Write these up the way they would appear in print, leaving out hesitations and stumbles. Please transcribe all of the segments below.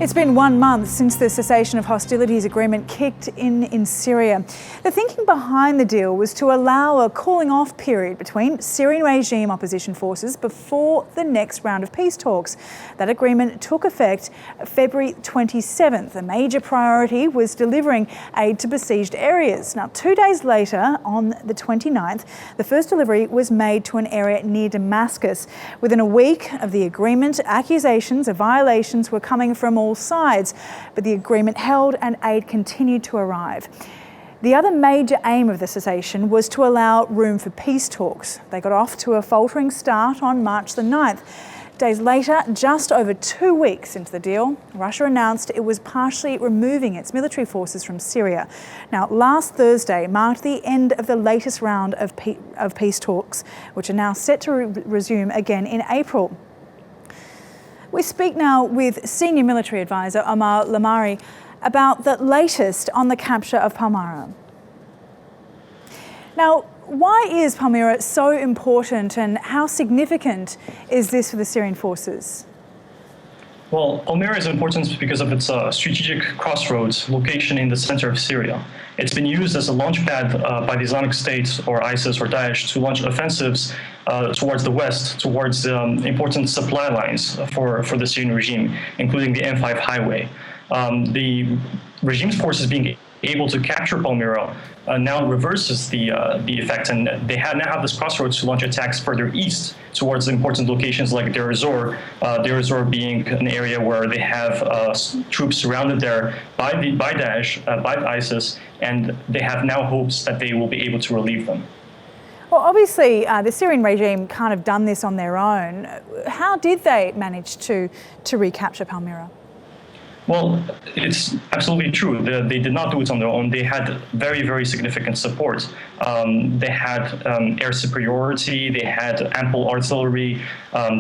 It's been 1 month since the cessation of hostilities agreement kicked in Syria. The thinking behind the deal was to allow a cooling off period between Syrian regime opposition forces before the next round of peace talks. That agreement took effect February 27th. A major priority was delivering aid to besieged areas. Now, 2 days later, on the 29th, the first delivery was made to an area near Damascus. Within a week of the agreement, accusations of violations were coming from all sides, but the agreement held and aid continued to arrive. The other major aim of the cessation was to allow room for peace talks. They got off to a faltering start on March the 9th. Days later, just over 2 weeks into the deal, Russia announced it was partially removing its military forces from Syria. Now, last Thursday marked the end of the latest round of peace talks, which are now set to resume again in April. We speak now with Senior Military Advisor Omar Lamrani about the latest on the capture of Palmyra. Now, why is Palmyra so important and how significant is this for the Syrian forces? Well, Palmyra is important because of its strategic crossroads location in the center of Syria. It's been used as a launchpad by the Islamic State or ISIS or DAESH to launch offensives towards the west, towards important supply lines for the Syrian regime, including the M5 highway. The regime's forces being able to capture Palmyra now reverses the effect, and they now have this crossroads to launch attacks further east towards important locations like Deir ez-Zor, Deir ez-Zor being an area where they have troops surrounded there by DAESH, by ISIS, and they have now hopes that they will be able to relieve them. Well, obviously, the Syrian regime can't have done this on their own. How did they manage to recapture Palmyra? Well, it's absolutely true. They did not do it on their own. They had very, very significant support. They had air superiority. They had ample artillery.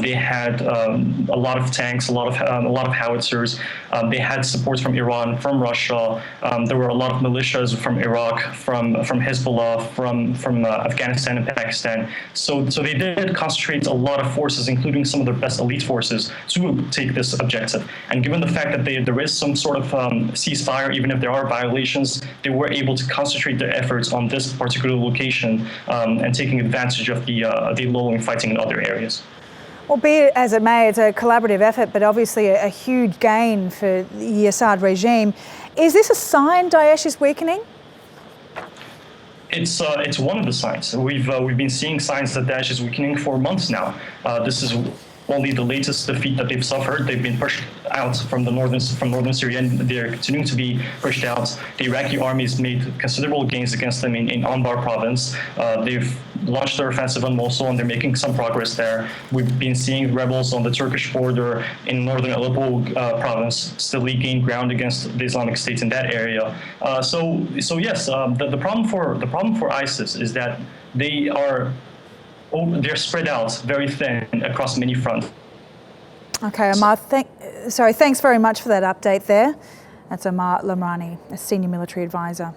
They had a lot of tanks, a lot of howitzers. They had support from Iran, from Russia. There were a lot of militias from Iraq, from Hezbollah, from Afghanistan and Pakistan. So they did concentrate a lot of forces, including some of their best elite forces, to take this objective. And given the fact that there is some sort of ceasefire, even if there are violations, they were able to concentrate their efforts on this particular location and taking advantage of the lulling fighting in other areas. Well, be it as it may, it's a collaborative effort, but obviously a huge gain for the Assad regime. Is this a sign Daesh is weakening? It's one of the signs. We've been seeing signs that Daesh is weakening for months now. This is only the latest defeat that they've suffered. They've been pushed out from northern Syria, and they're continuing to be pushed out. The Iraqi army's made considerable gains against them in Anbar province. They've launched their offensive on Mosul, and they're making some progress there. We've been seeing rebels on the Turkish border in northern Aleppo province steadily gain ground against the Islamic State in that area. So yes, the problem for ISIS is that they're spread out very thin across many fronts. Okay, Omar, thanks very much for that update there. That's Omar Lamrani, a Senior Military Advisor.